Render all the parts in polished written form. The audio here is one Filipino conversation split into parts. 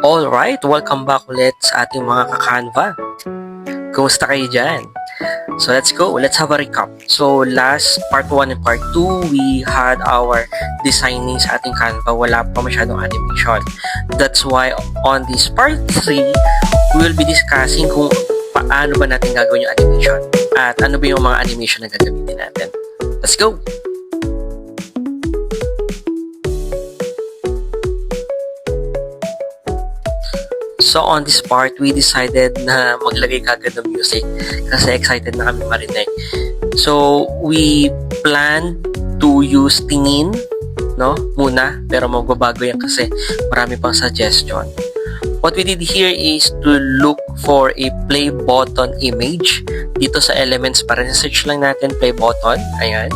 Alright, welcome back ulit sa ating mga ka-Canva. Kumusta kayo dyan? So let's go, let's have a recap. So last part 1 and part 2, we had our designing sa ating Canva. Wala pa masyadong animation. That's why on this part 3, we will be discussing kung paano ba natin gagawin yung animation. At ano ba yung mga animation na gagamitin natin. Let's go! So on this part, we decided na maglagay kagad ng music kasi excited na kami marinig. So we plan to use tingin, no? Muna, pero magbabago yan kasi marami pang suggestion. What we did here is to look for a play button image. Dito sa elements, para search lang natin play button. Ayan.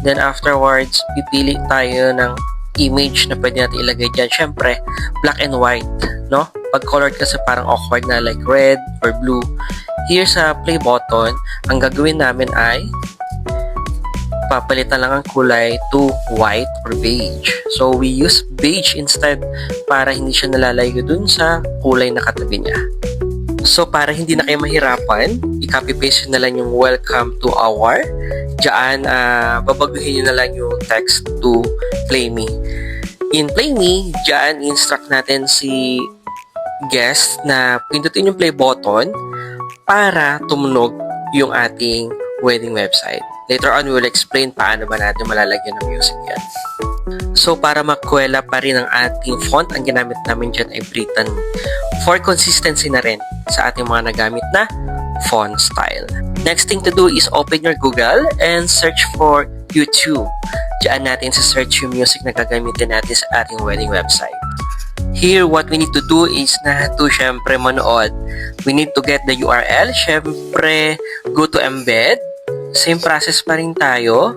Then afterwards, pipili tayo ng image na pwede natin ilagay dyan. Siyempre, black and white, no? Pag colored kasi parang awkward na like red or blue. Here sa play button, ang gagawin namin ay papalitan lang ang kulay to white or beige. So we use beige instead para hindi siya nalalayo dun sa kulay na katabi niya. So para hindi na kayo mahirapan, i-copy paste na lang yung welcome to our. Diyan, babaguhin nyo na lang yung text to Play Me. In Play Me, diyan instruct natin si guest na pindutin yung play button para tumunog yung ating wedding website. Later on, we will explain paano ba natin malalagyan ng music yan. So, para makwela pa rin ang ating font, ang ginamit namin dyan ay Britain. For consistency na rin sa ating mga nagamit na font style. Next thing to do is open your Google and search for YouTube. Diyan natin sa search yung music na gagamitin natin sa ating wedding website. Here, what we need to do is na to syempre manood. We need to get the URL. Syempre, go to embed. Same process pa rin tayo.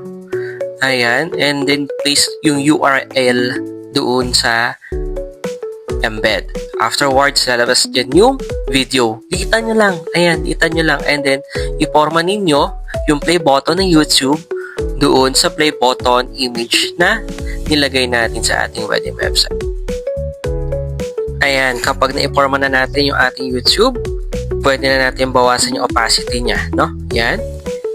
Ayan. And then, paste yung URL doon sa embed. Afterwards, lalabas dyan yung video. Likitan nyo lang. Ayan, likitan nyo lang. And then, iporma ninyo yung play button ng YouTube doon sa play button image na nilagay natin sa ating wedding website. Ayan, kapag na-iporma na natin yung ating YouTube, pwede na natin bawasan yung opacity niya, no? Yan,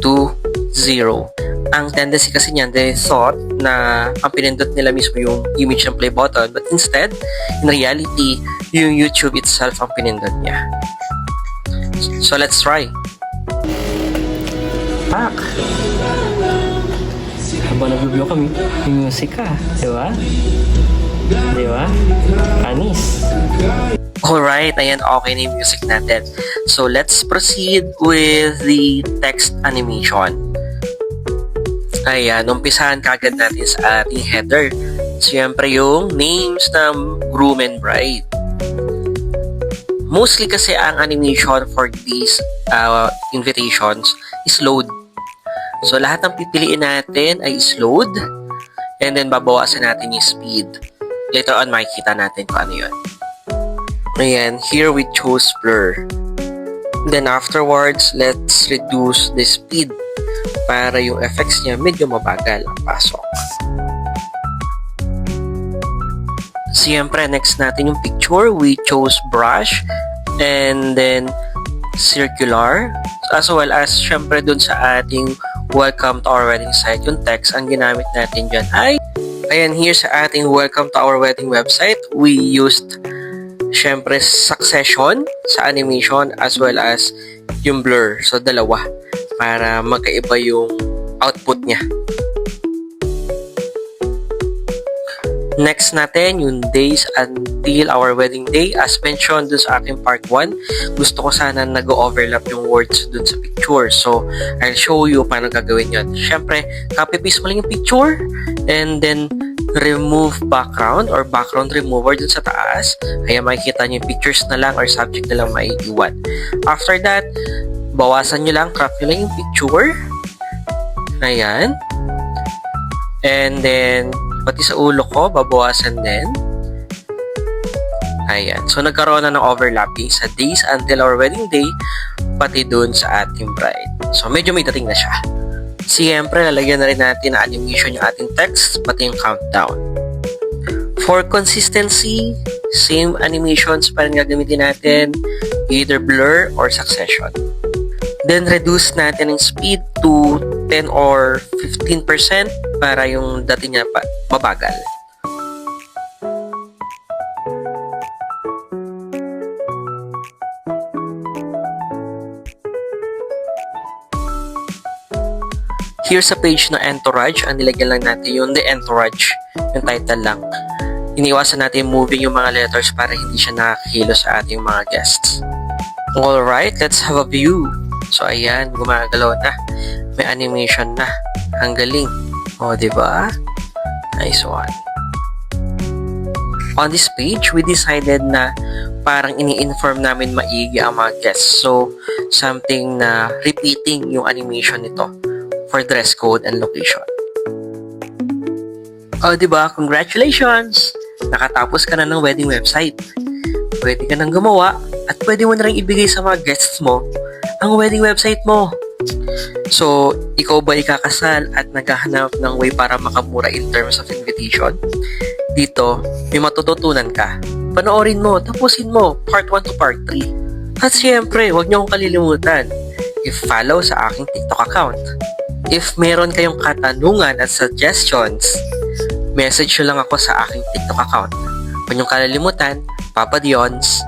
to 0. Ang tendency kasi niyan, they thought na ang pinindot nila mismo yung image ng play button, but instead, in reality, yung YouTube itself ang pinindot niya. So, let's try. Pak! Habang nag-review kami, yung music ka, di ba? Di ba? Anis. Alright, ayan, okay na yung music natin. So, let's proceed with the text animation. Ayan, umpisahan kagad natin sa ating header. Siyempre yung names ng groom and bride. Mostly kasi ang animation for these invitations is load. So, lahat ng pipiliin natin ay is load. And then, babawasan natin yung speed. Later on, makikita natin kung ano yun. Ayan, here we chose blur. Then afterwards, let's reduce the speed para yung effects niya medyo mabagal ang pasok. Siyempre, next natin yung picture. We chose brush and then circular. As well as, siyempre, dun sa ating welcome to our wedding site, yung text, ang ginamit natin dyan ay ayan, here sa ating welcome to our wedding website, we used, syempre, succession sa animation as well as yung blur. So, dalawa para magkaiba yung output niya. Next natin, yung days until our wedding day. As mentioned dun sa aking part 1, gusto ko sana nag-overlap yung words dun sa picture. So, I'll show you paano gagawin yun. Siyempre, copy-paste mo lang yung picture and then remove background or background remover dun sa taas. Kaya makikita nyo yung pictures na lang or subject na lang maiiwan. After that, bawasan nyo lang, crop nyo lang yung picture. Ayan. And then, pati sa ulo ko, babawasan din. Ayan. So, nagkaroon na ng overlapping sa days until our wedding day, pati dun sa ating bride. So, medyo may dating na siya. Siyempre, lalagyan na rin natin na animation yung ating text, pati yung countdown. For consistency, same animations pa rin gagamitin natin, either blur or succession. Then, reduce natin yung speed to 10 or 15% para yung dating niya mabagal. Here sa page na entourage, ang nilagyan lang natin yung the entourage, yung title lang. Iniwasan natin moving yung mga letters para hindi siya nakakilo sa ating mga guests. Alright, let's have a view. So ayan, gumagalaw na. May animation na. Ang galing. O, diba? Nice one. On this page, we decided na parang ini-inform namin maigi ang mga guests. So, something na repeating yung animation nito for dress code and location. O, diba? Congratulations! Nakatapos ka na ng wedding website. Pwede ka nang gumawa at pwede mo na rin ibigay sa mga guests mo ang wedding website mo. So, ikaw ba ikakasal at naghahanap ng way para makamura in terms of invitation? Dito, may matututunan ka. Panoorin mo, tapusin mo, part 1 to part 3. At siyempre, huwag niyo akong kalilimutan, i-follow sa aking TikTok account. If meron kayong katanungan at suggestions, message nyo lang ako sa aking TikTok account. Huwag niyong kalilimutan, Papa Dion's